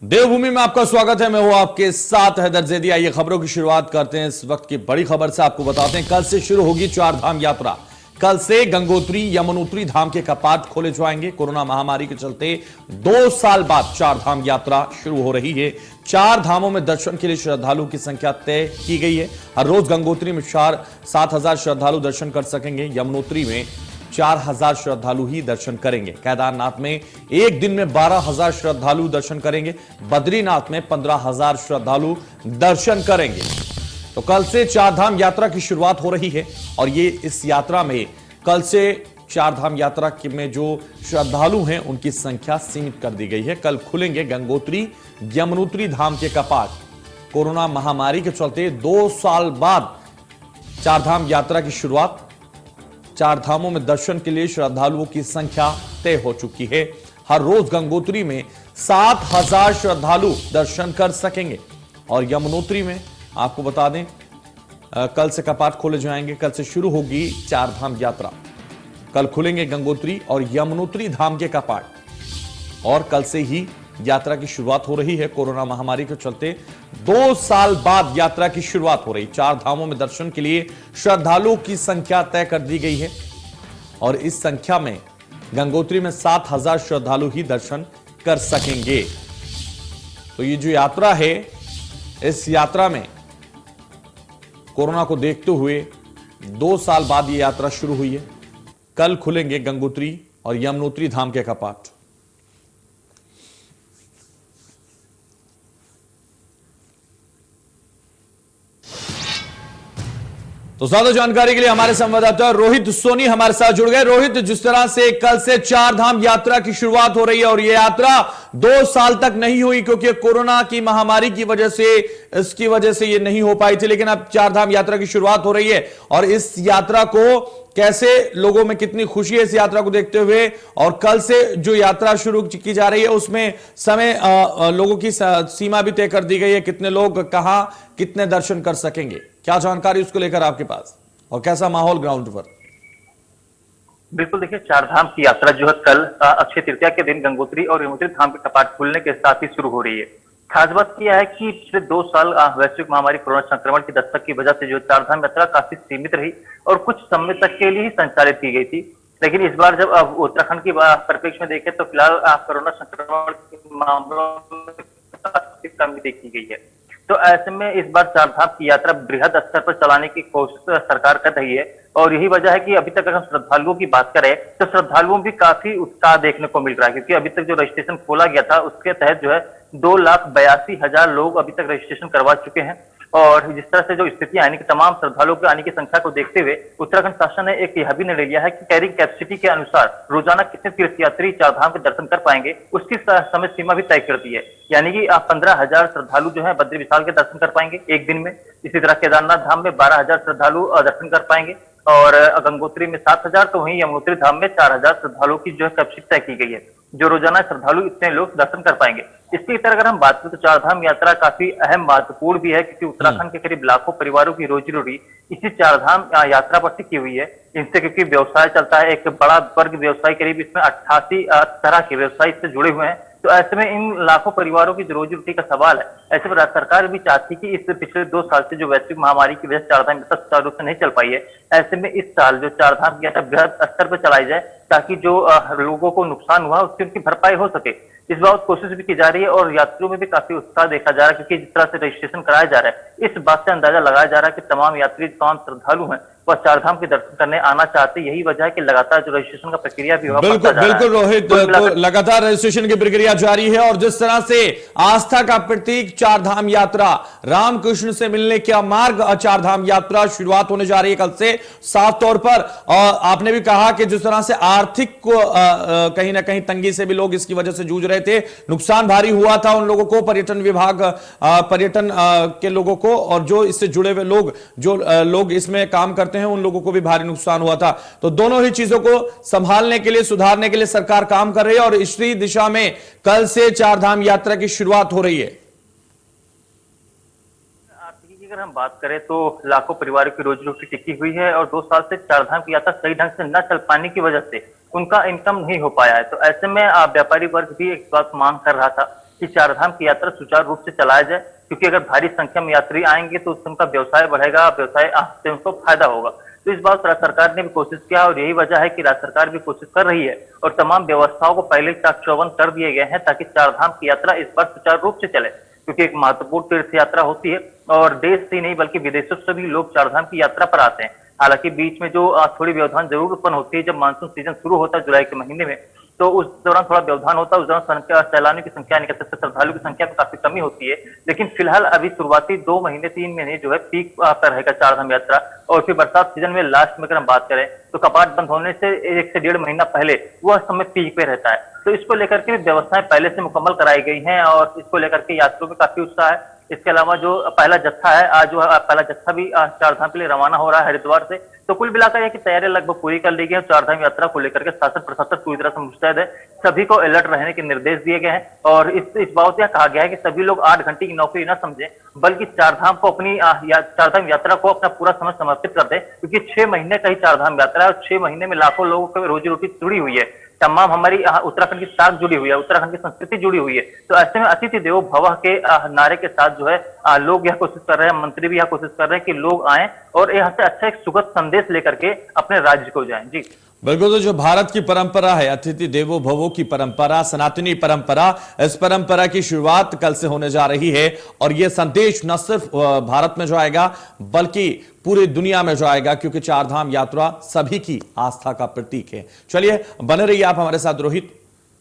देवभूमि में आपका स्वागत है। मैं हूं आपके साथ हैदर जैदी। आइए खबरों की शुरुआत करते हैं। इस वक्त की बड़ी खबर से आपको बताते हैं, कल से शुरू होगी चार धाम यात्रा। कल से गंगोत्री यमुनोत्री धाम के कपाट खोले जाएंगे। कोरोना महामारी के चलते 2 साल बाद चार धाम यात्रा शुरू हो रही है। चार धामों में दर्शन के लिए श्रद्धालुओं की संख्या तय की गई है। हर रोज गंगोत्री में 7,000 श्रद्धालु दर्शन कर सकेंगे। यमुनोत्री में 4,000 श्रद्धालु ही दर्शन करेंगे। केदारनाथ में एक दिन में 12,000 श्रद्धालु दर्शन करेंगे। बद्रीनाथ में 15,000 श्रद्धालु दर्शन करेंगे। तो कल से चार धाम यात्रा की शुरुआत हो रही है और ये इस यात्रा में कल से चार धाम यात्रा में जो श्रद्धालु हैं उनकी संख्या सीमित कर दी गई है। कल खुलेंगे गंगोत्री यमुनोत्री धाम के कपाट। कोरोना महामारी के चलते 2 साल बाद चार धाम यात्रा की शुरुआत। चार धामों में दर्शन के लिए श्रद्धालुओं की संख्या तय हो चुकी है। हर रोज गंगोत्री में 7,000 श्रद्धालु दर्शन कर सकेंगे और यमुनोत्री में आपको बता दें कल से कपाट खोले जाएंगे। कल से शुरू होगी चार धाम यात्रा। कल खुलेंगे गंगोत्री और यमुनोत्री धाम के कपाट और कल से ही यात्रा की शुरुआत हो रही है। कोरोना महामारी के चलते 2 साल बाद यात्रा की शुरुआत हो रही। चार धामों में दर्शन के लिए श्रद्धालुओं की संख्या तय कर दी गई है और इस संख्या में गंगोत्री में 7,000 श्रद्धालु ही दर्शन कर सकेंगे। तो ये जो यात्रा है, इस यात्रा में कोरोना को देखते हुए 2 साल बाद ये यात्रा शुरू हुई है। कल खुलेंगे गंगोत्री और यमुनोत्री धाम के कपाट। तो ज्यादा जानकारी के लिए हमारे संवाददाता रोहित सोनी हमारे साथ जुड़ गए। रोहित, जिस तरह से कल से चार धाम यात्रा की शुरुआत हो रही है और यह यात्रा 2 साल तक नहीं हुई क्योंकि कोरोना की महामारी की वजह से, इसकी वजह से ये नहीं हो पाई थी, लेकिन अब चार धाम यात्रा की शुरुआत हो रही है और इस यात्रा को कैसे लोगों में कितनी खुशी है इस यात्रा को देखते हुए, और कल से जो यात्रा शुरू की जा रही है उसमें समय लोगों की सीमा भी तय कर दी गई है। कितने लोग कहां कितने दर्शन कर सकेंगे, क्या जानकारी उसको लेकर आपके पास और कैसा माहौल ग्राउंड पर? बिल्कुल, देखिए, चार धाम की यात्रा जो है कल अक्षय तृतीया के दिन गंगोत्री और यमुनोत्री धाम के कपाट खुलने के साथ ही शुरू हो रही है। खास बात यह है कि पिछले 2 साल वैश्विक महामारी कोरोना संक्रमण की दस्तक की वजह से जो चार धाम यात्रा काफी सीमित रही और कुछ समय तक के लिए ही संचालित की गई थी। लेकिन इस बार जब उत्तराखंड की परिप्रेक्ष्य में देखें तो फिलहाल कोरोना संक्रमण के मामलों में काफी कमी देखी गई है। तो ऐसे में इस बार चार धाम की यात्रा बृहद स्तर पर चलाने की कोशिश सरकार कर रही है और यही वजह है कि अभी तक अगर हम श्रद्धालुओं की बात करें तो श्रद्धालुओं भी काफी उत्साह देखने को मिल रहा है, क्योंकि अभी तक जो रजिस्ट्रेशन खोला गया था उसके तहत जो है 2,82,000 लोग अभी तक रजिस्ट्रेशन करवा चुके हैं। और जिस तरह से जो स्थिति यानी कि तमाम श्रद्धालुओं के आने की संख्या को देखते हुए उत्तराखंड शासन ने एक यह भी निर्णय लिया है कि कैरिंग कैपेसिटी के अनुसार रोजाना कितने तीर्थयात्री चार धाम के दर्शन कर पाएंगे उसकी समय सीमा भी तय कर दी है। यानी कि 15,000 श्रद्धालु जो है बद्री विशाल के दर्शन कर पाएंगे एक दिन में। इसी तरह केदारनाथ धाम में 12,000 श्रद्धालु दर्शन कर पाएंगे और गंगोत्री में 7,000, तो वहीं यमुनोत्री धाम में 4,000 श्रद्धालुओं की जो है कैपेसिटी तय की गई है, जो रोजाना श्रद्धालु इतने लोग दर्शन कर पाएंगे। इसकी तरह अगर हम बात करें तो चार धाम यात्रा काफी अहम महत्वपूर्ण भी है, क्योंकि उत्तराखंड के करीब लाखों परिवारों की रोजी रोटी इसी चार धाम यात्रा पर टिकी हुई है। इनसे क्योंकि व्यवसाय चलता है, एक बड़ा वर्ग व्यवसाय, करीब इसमें 88 तरह के व्यवसाय इससे जुड़े हुए हैं। तो ऐसे में इन लाखों परिवारों की रोजी रोटी का सवाल है। ऐसे में सरकार भी चाहती कि इस पिछले 2 साल से जो वैश्विक महामारी की वजह से चार धाम यात्रा सुचारू रूप से नहीं चल पाई है, ऐसे में इस साल जो चार धाम यात्रा बृहद स्तर पर चलाई जाए ताकि जो लोगों को नुकसान हुआ उसकी उनकी भरपाई हो सके। इस बात कोशिश भी की जा रही है और यात्रियों में भी काफी उत्साह देखा जा रहा है, क्योंकि जिस तरह से रजिस्ट्रेशन कराया जा रहा है इस बात से अंदाजा लगाया जा रहा है कि तमाम यात्री, तमाम श्रद्धालु हैं वह चार धाम के दर्शन करने आना चाहते। यही वजह है कि लगातार जो रजिस्ट्रेशन का प्रक्रिया भी बिल्कुल रोहित, तो लगातार रजिस्ट्रेशन की प्रक्रिया जारी है और जिस तरह से आस्था का प्रतीक चार धाम यात्रा, रामकृष्ण से मिलने का मार्ग चार धाम यात्रा शुरुआत होने जा रही है कल से। साफ तौर पर आपने भी कहा कि जिस तरह से आर्थिक को कहीं ना कहीं तंगी से भी लोग इसकी वजह से जूझ रहे थे, नुकसान भारी हुआ था उन लोगों को, पर्यटन विभाग, पर्यटन के लोगों को, और जो इससे जुड़े हुए लोग, जो लोग इसमें काम करते हैं उन लोगों को भी भारी नुकसान हुआ था। तो दोनों ही चीजों को संभालने के लिए, सुधारने के लिए सरकार काम कर रही है और इसी दिशा में कल से चार धाम यात्रा की शुरुआत हो रही है। अगर हम बात करें तो लाखों परिवारों की रोजी रोटी टिकी हुई है और 2 साल से चार धाम की यात्रा सही ढंग से न चल पाने की वजह से उनका इनकम नहीं हो पाया है। तो ऐसे में व्यापारी वर्ग भी एक बात मांग कर रहा था कि चार धाम की यात्रा सुचारू रूप से चलाया जाए, क्योंकि अगर भारी संख्या में यात्री आएंगे तो उससे उनका व्यवसाय बढ़ेगा, व्यवसाय से उनको फायदा होगा। तो इस बार राज्य सरकार ने भी कोशिश किया और यही वजह है कि राज्य सरकार भी कोशिश कर रही है और तमाम व्यवस्थाओं को पहले चाक चौबंद कर दिए गए हैं ताकि चार धाम की यात्रा इस बार सुचारू रूप से चले, क्योंकि एक महत्वपूर्ण तीर्थ यात्रा होती है और देश से ही नहीं बल्कि विदेशों से भी लोग चार धाम की यात्रा पर आते हैं। हालांकि बीच में जो थोड़ी व्यवधान जरूर उत्पन्न होती है जब मानसून सीजन शुरू होता है जुलाई के महीने में, तो उस दौरान थोड़ा व्यवधान होता है, उस दौरान सैलानियों की संख्या श्रद्धालुओं की संख्या में काफी कमी होती है। लेकिन फिलहाल अभी शुरुआती 2 महीने 3 महीने जो है पीक पर रहेगा चार धाम यात्रा, और फिर बरसात सीजन में लास्ट में अगर हम बात करें तो कपाट बंद होने से 1 से 1.5 महीना पहले वह समय पीक पे रहता है। तो इसको लेकर के व्यवस्थाएं पहले से मुकम्मल कराई गई हैं और इसको लेकर के यात्रियों में काफी उत्साह है। इसके अलावा जो पहला जत्था है आज जो पहला जत्था भी चार धाम के लिए रवाना हो रहा है हरिद्वार से। तो कुल मिलाकर यह कि तैयारियां लगभग पूरी कर ली गई है। चार धाम यात्रा को लेकर के शासन प्रशासन पूरी तरह से मुस्तैद है, सभी को अलर्ट रहने के निर्देश दिए गए हैं और इस बात यह कहा गया है कि सभी लोग 8 घंटे की नौकरी न समझें बल्कि चार धाम को अपनी चार धाम यात्रा को अपना पूरा समय समर्पित कर दें, क्योंकि 6 महीने का ही चार धाम यात्रा है और 6 महीने में लाखों लोगों की रोजी रोटी जुड़ी हुई है, तमाम हमारी उत्तराखंड की साख जुड़ी हुई है, उत्तराखंड की संस्कृति जुड़ी हुई है। तो ऐसे में अतिथि देवो भवः के नारे के साथ जो है लोग यह कोशिश कर रहे हैं, मंत्री भी यह कोशिश कर रहे हैं कि लोग आएं और यहाँ से अच्छा एक सुखद संदेश लेकर के अपने राज्य को जाएं। जी बिल्कुल, तो जो भारत की परंपरा है, अतिथि देवो भवो की परंपरा, सनातनी परंपरा, इस परंपरा की शुरुआत कल से होने जा रही है और यह संदेश न सिर्फ भारत में जो आएगा बल्कि पूरी दुनिया में जो आएगा, क्योंकि चार धाम यात्रा सभी की आस्था का प्रतीक है। चलिए बने रहिए आप हमारे साथ रोहित।